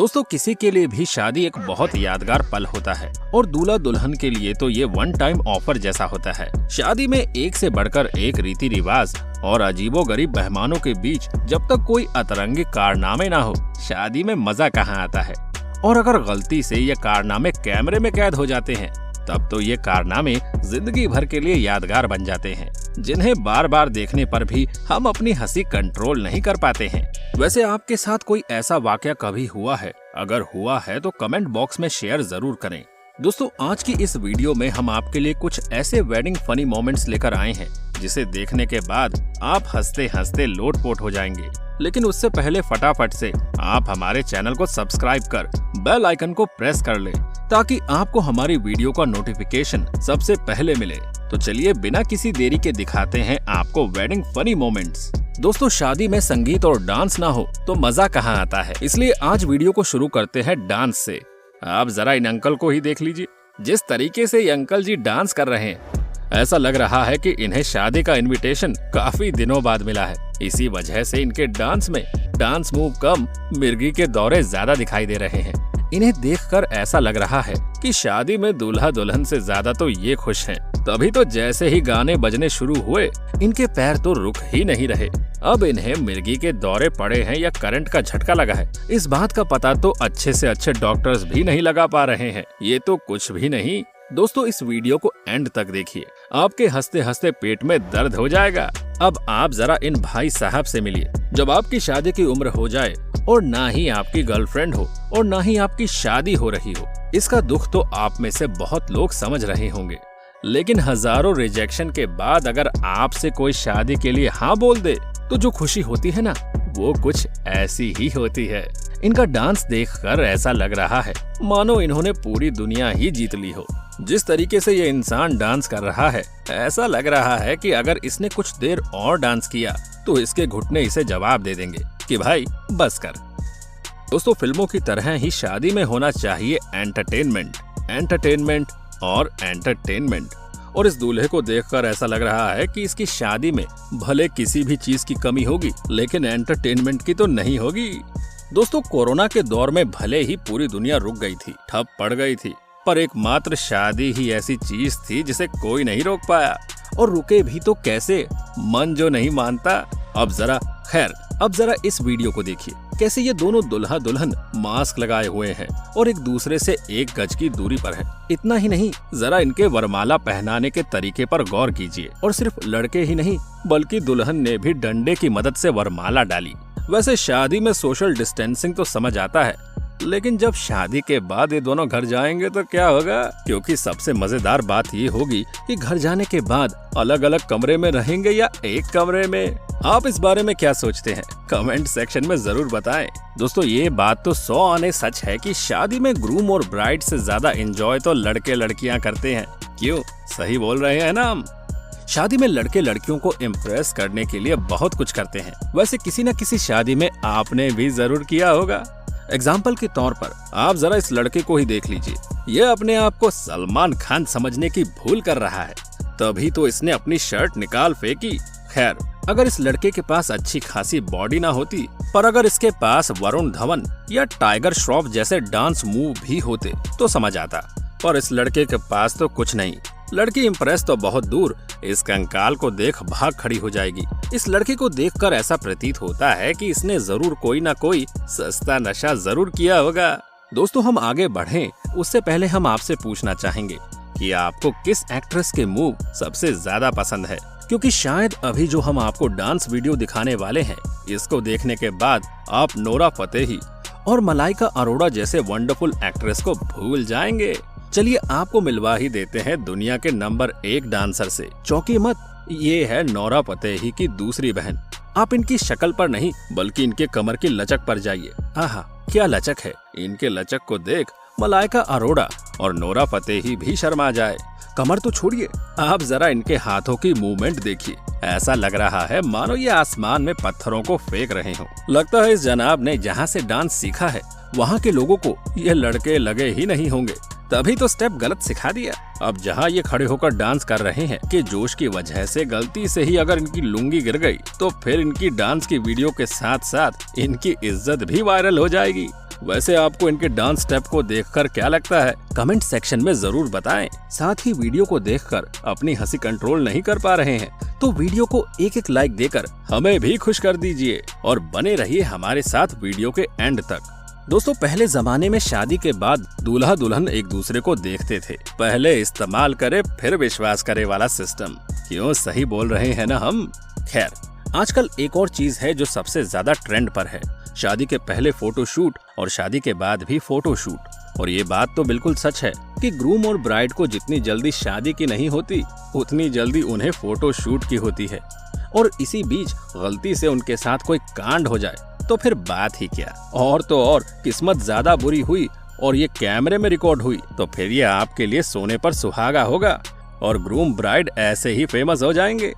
दोस्तों किसी के लिए भी शादी एक बहुत यादगार पल होता है और दूल्हा दुल्हन के लिए तो ये वन टाइम ऑफर जैसा होता है। शादी में एक से बढ़कर एक रीति रिवाज और अजीबोगरीब मेहमानों के बीच जब तक कोई अतरंगी कारनामे ना हो, शादी में मजा कहाँ आता है। और अगर गलती से ये कारनामे कैमरे में कैद हो जाते हैं तब तो ये कारनामे जिंदगी भर के लिए यादगार बन जाते हैं, जिन्हें बार बार देखने पर भी हम अपनी हंसी कंट्रोल नहीं कर पाते हैं। वैसे आपके साथ कोई ऐसा वाकया कभी हुआ है? अगर हुआ है तो कमेंट बॉक्स में शेयर जरूर करें। दोस्तों आज की इस वीडियो में हम आपके लिए कुछ ऐसे वेडिंग फनी मोमेंट्स लेकर आए हैं जिसे देखने के बाद आप हंसते हंसते लोटपोट हो जाएंगे। लेकिन उससे पहले फटाफट से आप हमारे चैनल को सब्सक्राइब कर बेल आइकन को प्रेस कर ले ताकि आपको हमारी वीडियो का नोटिफिकेशन सबसे पहले मिले। तो चलिए बिना किसी देरी के दिखाते हैं आपको वेडिंग फनी मोमेंट्स। दोस्तों शादी में संगीत और डांस ना हो तो मजा कहाँ आता है, इसलिए आज वीडियो को शुरू करते हैं डांस से। आप जरा इन अंकल को ही देख लीजिए, जिस तरीके से ये अंकल जी डांस कर रहे हैं ऐसा लग रहा है कि इन्हें शादी का इनविटेशन काफी दिनों बाद मिला है। इसी वजह से इनके डांस में डांस मूव कम, मिर्गी के दौरे ज्यादा दिखाई दे रहे हैं। इन्हें देखकर ऐसा लग रहा है कि शादी में दूल्हा दुल्हन से ज्यादा तो ये खुश हैं। तभी तो जैसे ही गाने बजने शुरू हुए इनके पैर तो रुक ही नहीं रहे। अब इन्हें मिर्गी के दौरे पड़े हैं या करंट का झटका लगा है, इस बात का पता तो अच्छे से अच्छे डॉक्टर्स भी नहीं लगा पा रहे हैं। ये तो कुछ भी नहीं। दोस्तों इस वीडियो को एंड तक देखिए, आपके हंसते हंसते पेट में दर्द हो जाएगा। अब आप जरा इन भाई साहब से मिलिए। जब आपकी शादी की उम्र हो जाए और ना ही आपकी गर्लफ्रेंड हो और ना ही आपकी शादी हो रही हो, इसका दुख तो आप में से बहुत लोग समझ रहे होंगे। लेकिन हजारों रिजेक्शन के बाद अगर आपसे कोई शादी के लिए हाँ बोल दे तो जो खुशी होती है ना, वो कुछ ऐसी ही होती है। इनका डांस देखकर ऐसा लग रहा है मानो इन्होंने पूरी दुनिया ही जीत ली हो। जिस तरीके से ये इंसान डांस कर रहा है ऐसा लग रहा है कि अगर इसने कुछ देर और डांस किया तो इसके घुटने इसे जवाब दे देंगे कि भाई बस कर। दोस्तों फिल्मों की तरह ही शादी में होना चाहिए एंटरटेनमेंट और एंटरटेनमेंट। और इस दूल्हे को देखकर ऐसा लग रहा है कि इसकी शादी में भले किसी भी चीज की कमी होगी लेकिन एंटरटेनमेंट की तो नहीं होगी। दोस्तों कोरोना के दौर में भले ही पूरी दुनिया रुक गई थी, ठप पड़ गई थी, पर एकमात्र शादी ही ऐसी चीज थी जिसे कोई नहीं रोक पाया। और रुके भी तो कैसे, मन जो नहीं मानता। अब जरा इस वीडियो को देखिए, कैसे ये दोनों दुल्हा दुल्हन मास्क लगाए हुए हैं और एक दूसरे से 1 गज की दूरी पर हैं। इतना ही नहीं, जरा इनके वरमाला पहनाने के तरीके पर गौर कीजिए। और सिर्फ लड़के ही नहीं बल्कि दुल्हन ने भी डंडे की मदद से वरमाला डाली। वैसे शादी में सोशल डिस्टेंसिंग तो समझ आता है, लेकिन जब शादी के बाद ये दोनों घर जाएंगे तो क्या होगा? क्योंकि सबसे मजेदार बात ये होगी कि घर जाने के बाद अलग अलग कमरे में रहेंगे या एक कमरे में। आप इस बारे में क्या सोचते हैं? कमेंट सेक्शन में जरूर बताएं। दोस्तों ये बात तो 100 आने सच है कि शादी में ग्रूम और ब्राइड से ज्यादा एंजॉय तो लड़के लड़कियां करते हैं। क्यों? सही बोल रहे हैं ना हम। शादी में लड़के लड़कियों को इम्प्रेस करने के लिए बहुत कुछ करते हैं। वैसे किसी न किसी शादी में आपने भी जरूर किया होगा। एग्जाम्पल के तौर पर आप जरा इस लड़के को ही देख लीजिए। यह अपने आप को सलमान खान समझने की भूल कर रहा है, तभी तो इसने अपनी शर्ट निकाल फेंकी। खैर अगर इस लड़के के पास अच्छी खासी बॉडी ना होती, पर अगर इसके पास वरुण धवन या टाइगर श्रॉफ जैसे डांस मूव भी होते तो समझ आता। पर इस लड़के के पास तो कुछ नहीं। लड़की इम्प्रेस तो बहुत दूर, इस कंकाल को देख भाग खड़ी हो जाएगी। इस लड़के को देखकर ऐसा प्रतीत होता है कि इसने जरूर कोई ना कोई सस्ता नशा जरूर किया होगा। दोस्तों हम आगे बढ़ें उससे पहले हम आपसे पूछना चाहेंगे कि आपको किस एक्ट्रेस के मूव सबसे ज्यादा पसंद है, क्योंकि शायद अभी जो हम आपको डांस वीडियो दिखाने वाले हैं इसको देखने के बाद आप नोरा फतेही और मलाइका अरोड़ा जैसे वंडरफुल एक्ट्रेस को भूल जाएंगे। चलिए आपको मिलवा ही देते हैं दुनिया के नंबर 1 डांसर से। चौंकी मत, ये है नोरा फतेही की दूसरी बहन। आप इनकी शक्ल पर नहीं बल्कि इनके कमर की लचक पर जाइए। आहा क्या लचक है। इनके लचक को देख मलाइका अरोड़ा और नोरा फतेही भी शर्मा जाए। कमर तो छोड़िए, आप जरा इनके हाथों की मूवमेंट देखिए। ऐसा लग रहा है मानो ये आसमान में पत्थरों को फेंक रहे हो। लगता है इस जनाब ने जहाँ से डांस सीखा है वहाँ के लोगों को ये लड़के लगे ही नहीं होंगे, तभी तो स्टेप गलत सिखा दिया। अब जहाँ ये खड़े होकर डांस कर रहे हैं कि जोश की वजह से गलती से ही अगर इनकी लुंगी गिर गई तो फिर इनकी डांस की वीडियो के साथ साथ इनकी इज्जत भी वायरल हो जाएगी। वैसे आपको इनके डांस स्टेप को देखकर क्या लगता है, कमेंट सेक्शन में जरूर बताएं। साथ ही वीडियो को देखकर अपनी हंसी कंट्रोल नहीं कर पा रहे हैं तो वीडियो को एक एक लाइक देकर हमें भी खुश कर दीजिए और बने रहिए हमारे साथ वीडियो के एंड तक। दोस्तों, पहले जमाने में शादी के बाद दूल्हा दुल्हन एक दूसरे को देखते थे। पहले इस्तेमाल करे फिर विश्वास करे वाला सिस्टम। क्यों, सही बोल रहे हैं ना हम। खैर, आजकल एक और चीज है जो सबसे ज्यादा ट्रेंड पर है, शादी के पहले फोटो शूट और शादी के बाद भी फोटो शूट। और ये बात तो बिल्कुल सच है कि ग्रूम और ब्राइड को जितनी जल्दी शादी की नहीं होती उतनी जल्दी उन्हें फोटो शूट की होती है। और इसी बीच गलती से उनके साथ कोई कांड हो जाए तो फिर बात ही क्या। और तो और किस्मत ज्यादा बुरी हुई और ये कैमरे में रिकॉर्ड हुई तो फिर ये आपके लिए सोने पर सुहागा होगा और ग्रूम ब्राइड ऐसे ही फेमस हो जाएंगे।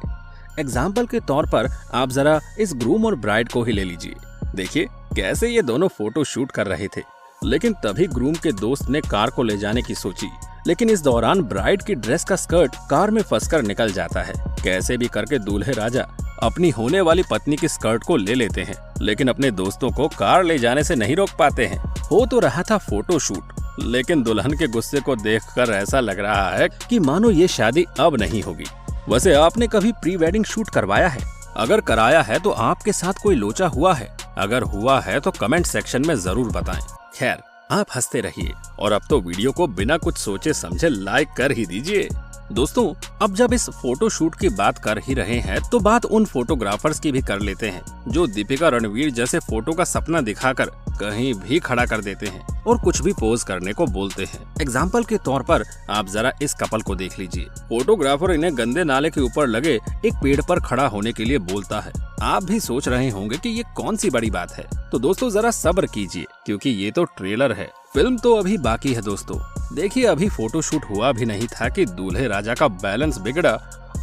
एग्जाम्पल के तौर पर आप जरा इस ग्रूम और ब्राइड को ही ले लीजिए। देखिए कैसे ये दोनों फोटो शूट कर रहे थे, लेकिन तभी ग्रूम के दोस्त ने कार को ले जाने की सोची, लेकिन इस दौरान ब्राइड की ड्रेस का स्कर्ट कार में फंसकर निकल जाता है। कैसे भी करके दूल्हे राजा अपनी होने वाली पत्नी की स्कर्ट को ले लेते हैं, लेकिन अपने दोस्तों को कार ले जाने से नहीं रोक पाते हैं। हो तो रहा था फोटो शूट, लेकिन दुल्हन के गुस्से को देखकर ऐसा लग रहा है कि मानो ये शादी अब नहीं होगी। वैसे आपने कभी प्री वेडिंग शूट करवाया है? अगर कराया है तो आपके साथ कोई लोचा हुआ है? अगर हुआ है तो कमेंट सेक्शन में जरूर बताएं। खैर, आप हंसते रहिए और अब तो वीडियो को बिना कुछ सोचे समझे लाइक कर ही दीजिए। दोस्तों, अब जब इस फोटो शूट की बात कर ही रहे हैं तो बात उन फोटोग्राफर्स की भी कर लेते हैं जो दीपिका रणवीर जैसे फोटो का सपना दिखाकर कहीं भी खड़ा कर देते हैं और कुछ भी पोज करने को बोलते हैं। एग्जाम्पल के तौर पर आप जरा इस कपल को देख लीजिए। फोटोग्राफर इन्हें गंदे नाले के ऊपर लगे एक पेड़ पर खड़ा होने के लिए बोलता है। आप भी सोच रहे होंगे कि ये कौन सी बड़ी बात है, तो दोस्तों जरा सब्र कीजिए क्योंकि ये तो ट्रेलर है, फिल्म तो अभी बाकी है। दोस्तों देखिए, अभी फोटो शूट हुआ भी नहीं था कि दूल्हे राजा का बैलेंस बिगड़ा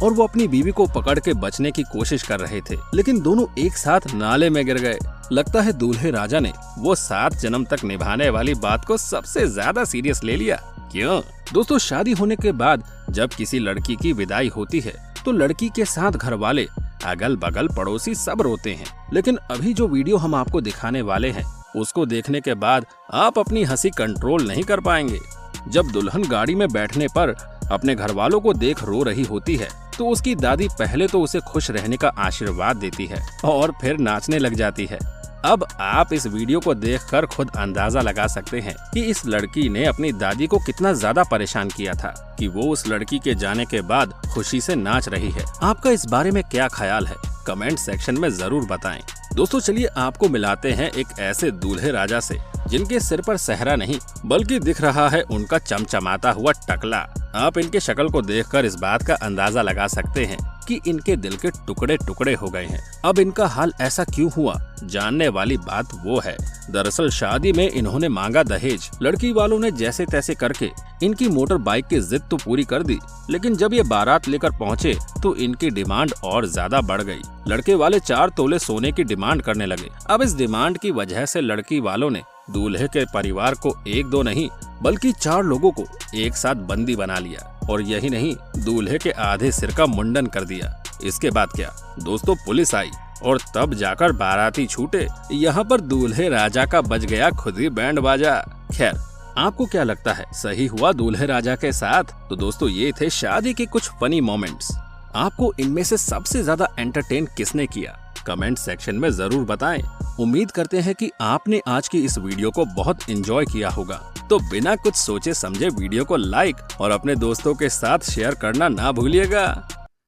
और वो अपनी बीवी को पकड़ के बचने की कोशिश कर रहे थे, लेकिन दोनों एक साथ नाले में गिर गए। लगता है दूल्हे राजा ने वो 7 जन्म तक निभाने वाली बात को सबसे ज्यादा सीरियस ले लिया। क्यों दोस्तों, शादी होने के बाद जब किसी लड़की की विदाई होती है तो लड़की के साथ घर वाले, अगल बगल पड़ोसी सब रोते हैं, लेकिन अभी जो वीडियो हम आपको दिखाने वाले हैं उसको देखने के बाद आप अपनी हंसी कंट्रोल नहीं कर पाएंगे। जब दुल्हन गाड़ी में बैठने पर अपने घर वालों को देख रो रही होती है तो उसकी दादी पहले तो उसे खुश रहने का आशीर्वाद देती है और फिर नाचने लग जाती है। अब आप इस वीडियो को देखकर खुद अंदाजा लगा सकते हैं कि इस लड़की ने अपनी दादी को कितना ज्यादा परेशान किया था कि वो उस लड़की के जाने के बाद खुशी से नाच रही है। आपका इस बारे में क्या ख्याल है, कमेंट सेक्शन में जरूर बताएं। दोस्तों चलिए आपको मिलाते हैं एक ऐसे दूल्हे राजा से जिनके सिर पर सेहरा नहीं बल्कि दिख रहा है उनका चमचमाता हुआ टकला। आप इनके शक्ल को देखकर इस बात का अंदाजा लगा सकते हैं कि इनके दिल के टुकड़े टुकड़े हो गए हैं। अब इनका हाल ऐसा क्यों हुआ, जानने वाली बात वो है, दरअसल शादी में इन्होंने मांगा दहेज। लड़की वालों ने जैसे तैसे करके इनकी मोटर बाइक की जिद तो पूरी कर दी, लेकिन जब ये बारात लेकर पहुँचे तो इनकी डिमांड और ज्यादा बढ़ गई। लड़के वाले 4 तोले सोने की डिमांड करने लगे। अब इस डिमांड की वजह से लड़की वालों ने दूल्हे के परिवार को 1-2 नहीं बल्कि 4 लोगों को एक साथ बंदी बना लिया और यही नहीं, दूल्हे के आधे सिर का मुंडन कर दिया। इसके बाद क्या दोस्तों, पुलिस आई और तब जाकर बाराती छूटे। यहाँ पर दूल्हे राजा का बज गया खुद ही बैंड बाजा। खैर, आपको क्या लगता है, सही हुआ दूल्हे राजा के साथ? तो दोस्तों ये थे शादी के कुछ फनी मोमेंट्स। आपको इनमें से सबसे ज्यादा एंटरटेन किसने किया, कमेंट सेक्शन में जरूर बताएं। उम्मीद करते हैं कि आपने आज की इस वीडियो को बहुत एंजॉय किया होगा। तो बिना कुछ सोचे समझे वीडियो को लाइक और अपने दोस्तों के साथ शेयर करना ना भूलिएगा।